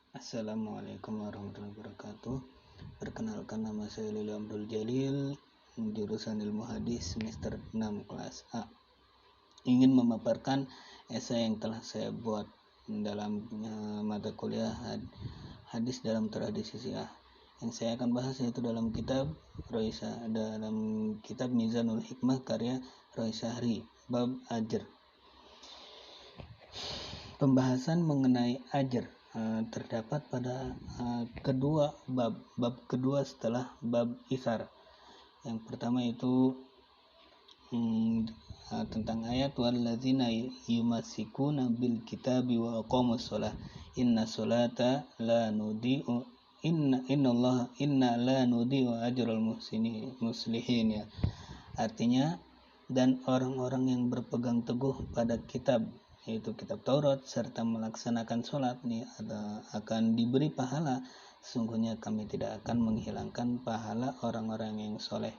Assalamualaikum warahmatullahi wabarakatuh. Perkenalkan, nama saya Lili Abdul Jalil, jurusan Ilmu Hadis semester 6 kelas A. Ingin memaparkan esai yang telah saya buat dalam mata kuliah hadis dalam tradisi Syiah. Yang saya akan bahas yaitu dalam kitab Mizanul Hikmah karya Roy Syahri, bab Ajr. Pembahasan mengenai ajr terdapat pada kedua bab kedua setelah bab isar. Yang pertama itu tentang ayat walladzina yumassikuna bil kitabi wa aqamus shalah inna sholata la nudi'u inna la nudi'u ajral muslihin, ya. Artinya, dan orang-orang yang berpegang teguh pada kitab, yaitu kitab Taurat, serta melaksanakan sholat akan diberi pahala. Sungguhnya kami tidak akan menghilangkan pahala orang-orang yang soleh.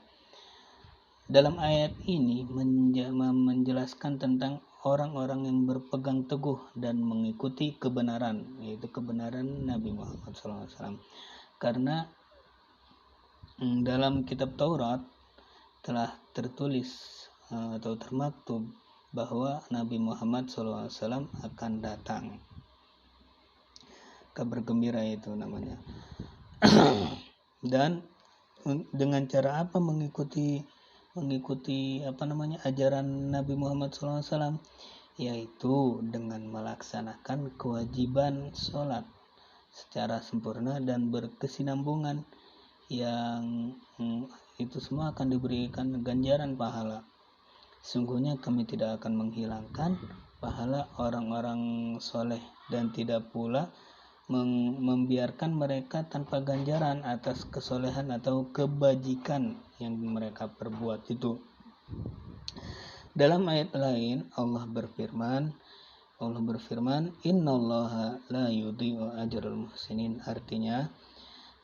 Dalam ayat ini menjelaskan tentang orang-orang yang berpegang teguh dan mengikuti kebenaran, yaitu kebenaran Nabi Muhammad SAW. Karena dalam kitab Taurat telah tertulis atau termaktub bahwa Nabi Muhammad SAW akan datang. Kabar gembira itu namanya. Dan dengan cara apa mengikuti ajaran Nabi Muhammad SAW, yaitu dengan melaksanakan kewajiban sholat secara sempurna dan berkesinambungan, yang itu semua akan diberikan ganjaran pahala. Sungguhnya kami tidak akan menghilangkan pahala orang-orang soleh dan tidak pula membiarkan mereka tanpa ganjaran atas kesolehan atau kebajikan yang mereka perbuat itu. Dalam ayat lain Allah berfirman, innallaha la yudhi'u ajral muhsinin. Artinya,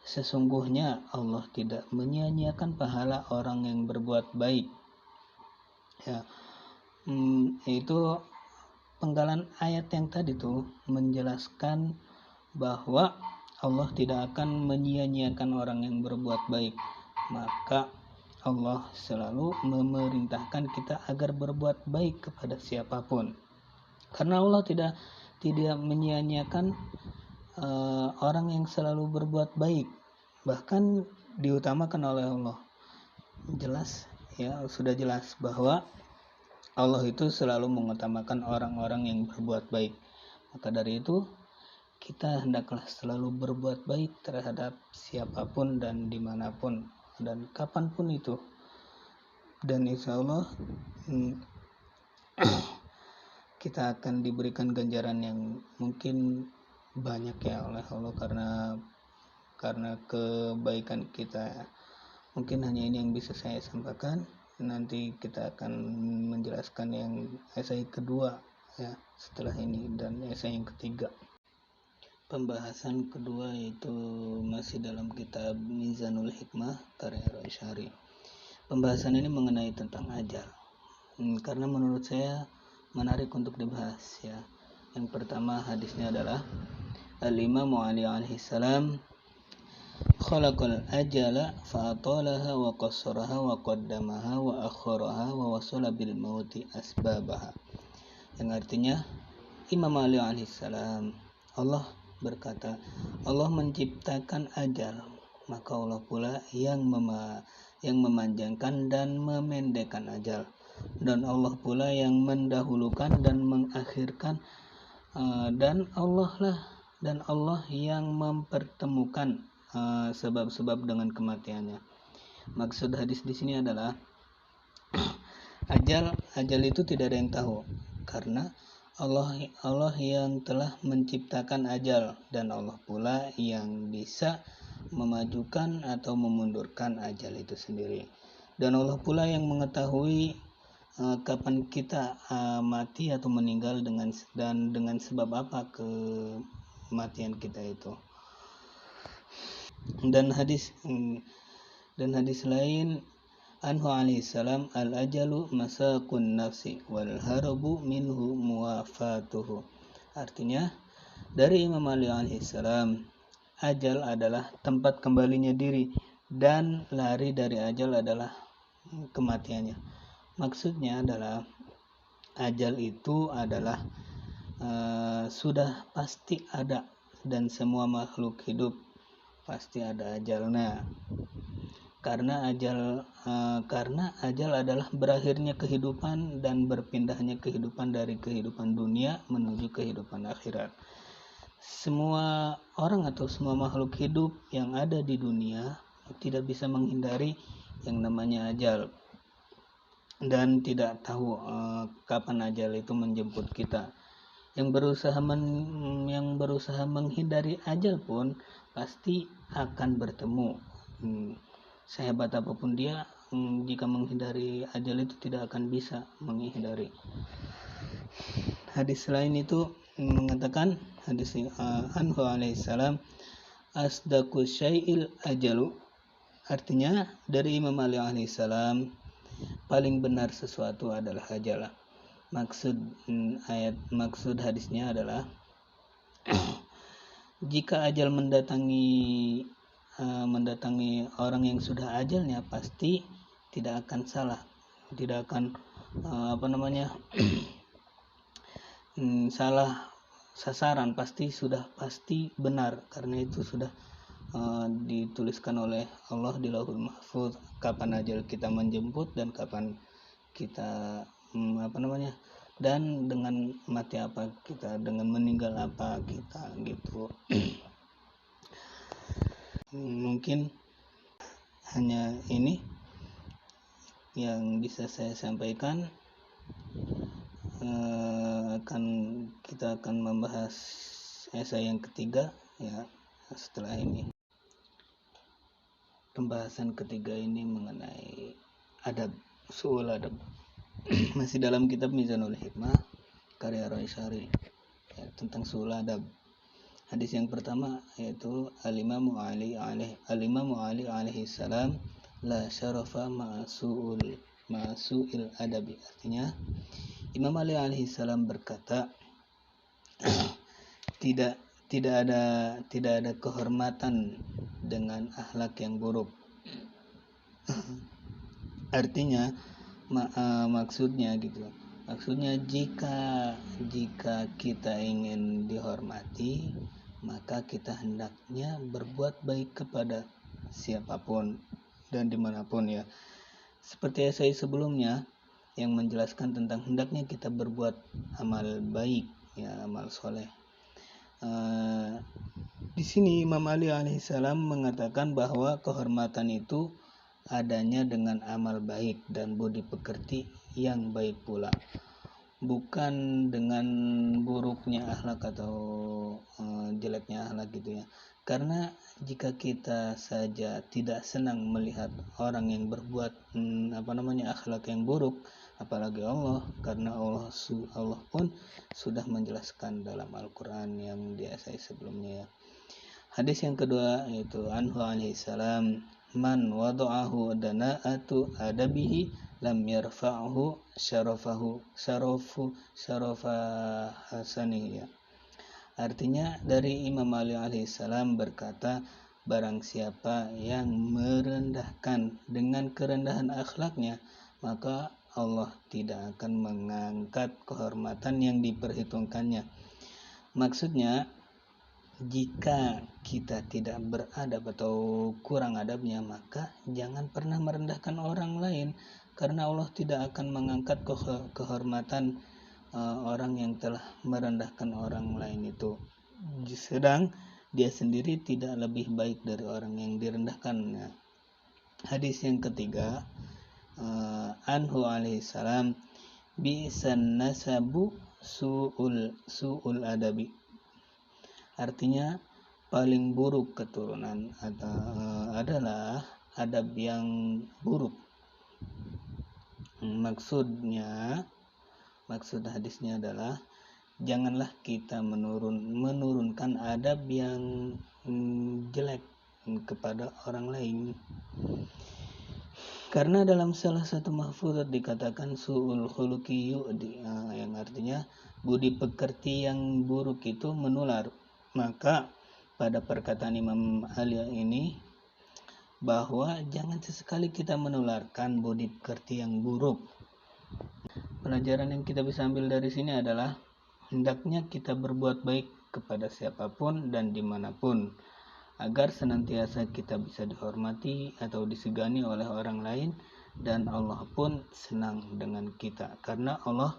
sesungguhnya Allah tidak menyia-nyiakan pahala orang yang berbuat baik. Ya, itu penggalan ayat yang tadi tuh menjelaskan bahwa Allah tidak akan menyia-nyiakan orang yang berbuat baik. Maka Allah selalu memerintahkan kita agar berbuat baik kepada siapapun. Karena Allah tidak menyia-nyiakan orang yang selalu berbuat baik. Bahkan diutamakan oleh Allah. Sudah jelas bahwa Allah itu selalu mengutamakan orang-orang yang berbuat baik. Maka dari itu kita hendaklah selalu berbuat baik terhadap siapapun dan dimanapun dan kapanpun itu. Dan insya Allah kita akan diberikan ganjaran yang mungkin banyak ya oleh Allah karena kebaikan kita. Mungkin hanya ini yang bisa saya sampaikan. Nanti kita akan menjelaskan yang esai kedua ya setelah ini, dan esai yang ketiga. Pembahasan kedua yaitu masih dalam kitab Mizanul Hikmah karya Roy Syahri. Pembahasan ini mengenai tentang ajal. Karena menurut saya menarik untuk dibahas ya. Yang pertama hadisnya adalah Al-Imam Ali alaihi salam khalaqal ajala fa'atalaha wa qassaraha wa qaddamaha wa akharaha wa wasala bil mauti asbabaha. Yang artinya Imam Ali alaihi salam, Allah berkata, Allah menciptakan ajal, maka Allah pula yang memanjangkan dan memendekkan ajal, dan Allah pula yang mendahulukan dan mengakhirkan, dan Allah yang mempertemukan sebab-sebab dengan kematiannya. Maksud hadis di sini adalah ajal itu tidak ada yang tahu, karena Allah yang telah menciptakan ajal, dan Allah pula yang bisa memajukan atau memundurkan ajal itu sendiri. Dan Allah pula yang mengetahui kapan kita mati atau meninggal dengan sebab apa kematian kita itu. Dan hadis lain, anhu alaihi salam, al-ajalu masakun nafsi wal harabu minhu muwafatuhu. Artinya, Dari Imam Ali alaihissalam, ajal adalah tempat kembalinya diri dan lari dari ajal adalah kematiannya. Maksudnya adalah ajal itu adalah sudah pasti ada, dan semua makhluk hidup pasti ada ajalnya. Karena ajal adalah berakhirnya kehidupan dan berpindahnya kehidupan dari kehidupan dunia menuju kehidupan akhirat. Semua orang atau semua makhluk hidup yang ada di dunia tidak bisa menghindari yang namanya ajal, dan tidak tahu kapan ajal itu menjemput kita. Yang berusaha menghindari ajal pun pasti akan bertemu. Sehebat apapun dia, jika menghindari ajal itu tidak akan bisa menghindari. Hadis lain itu mengatakan, hadis anhu alaihissalam, asdaqu syai'il ajalu. Artinya dari Imam Ali alaihissalam, paling benar sesuatu adalah ajal. Maksud hadisnya adalah jika ajal mendatangi orang yang sudah ajalnya, pasti tidak akan salah, tidak akan salah sasaran, pasti benar, karena itu sudah dituliskan oleh Allah di Lauhul Mahfuz kapan ajal kita menjemput dan kapan kita dan dengan mati apa kita, dengan meninggal apa kita, gitu. Mungkin hanya ini yang bisa saya sampaikan. Kita akan membahas esai yang ketiga ya setelah ini. Pembahasan ketiga ini mengenai adab, su'ul adab. Masih dalam kitab Mizanul Hikmah karya Roy Syari ya, tentang su'ul adab. Hadis yang pertama yaitu Al-Imamu Ali alaihi salam, la syarafa ma'su'il adabi. Artinya Imam Ali alaihi salam berkata, tidak ada kehormatan dengan akhlak yang buruk. Artinya maksudnya jika kita ingin dihormati, maka kita hendaknya berbuat baik kepada siapapun dan dimanapun ya. Seperti esai sebelumnya yang menjelaskan tentang hendaknya kita berbuat amal baik ya, amal soleh. Di sini Imam Ali alaihissalam mengatakan bahwa kehormatan itu adanya dengan amal baik dan budi pekerti yang baik pula, bukan dengan buruknya akhlak atau jeleknya akhlak gitu ya. Karena jika kita saja tidak senang melihat orang yang berbuat akhlak yang buruk, apalagi Allah, karena Allah pun sudah menjelaskan dalam Al-Quran yang di esai sebelumnya ya. Hadis yang kedua yaitu anhu alaihissalam, man wada'ahu dana'atu adabihi lam yarfa'hu syarafa hasanihi ya. Artinya dari Imam Ali alaihissalam berkata, barang siapa yang merendahkan dengan kerendahan akhlaknya, maka Allah tidak akan mengangkat kehormatan yang diperhitungkannya. Maksudnya, jika kita tidak beradab atau kurang adabnya, maka jangan pernah merendahkan orang lain, karena Allah tidak akan mengangkat kehormatan orang yang telah merendahkan orang lain itu, sedang dia sendiri tidak lebih baik dari orang yang direndahkannya. Hadis yang ketiga anhu alaihissalam, bi'san nasabu su'ul adabi. Artinya paling buruk keturunan adalah adab yang buruk. Maksud hadisnya adalah janganlah kita menurunkan adab yang jelek kepada orang lain. Karena dalam salah satu mahfuzat dikatakan su'ul khuluqi yu'di, yang artinya budi pekerti yang buruk itu menular. Maka pada perkataan Imam Ali ini, bahwa jangan sesekali kita menularkan budi pekerti yang buruk. Pelajaran yang kita bisa ambil dari sini adalah hendaknya kita berbuat baik kepada siapapun dan dimanapun, agar senantiasa kita bisa dihormati atau disegani oleh orang lain, dan Allah pun senang dengan kita, karena Allah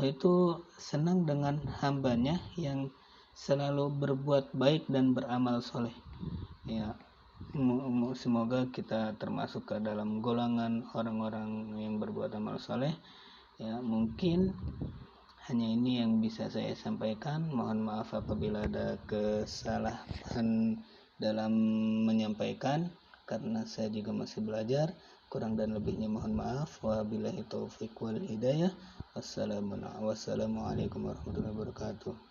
itu senang dengan hambanya yang selalu berbuat baik dan beramal soleh. Ya, semoga kita termasuk ke dalam golongan orang-orang yang berbuat amal soleh. Ya, mungkin hanya ini yang bisa saya sampaikan. Mohon maaf apabila ada kesalahan dalam menyampaikan, karena saya juga masih belajar. Kurang dan lebihnya mohon maaf. Wabillahi taufiq wal hidayah. Wassalamualaikum warahmatullahi wabarakatuh.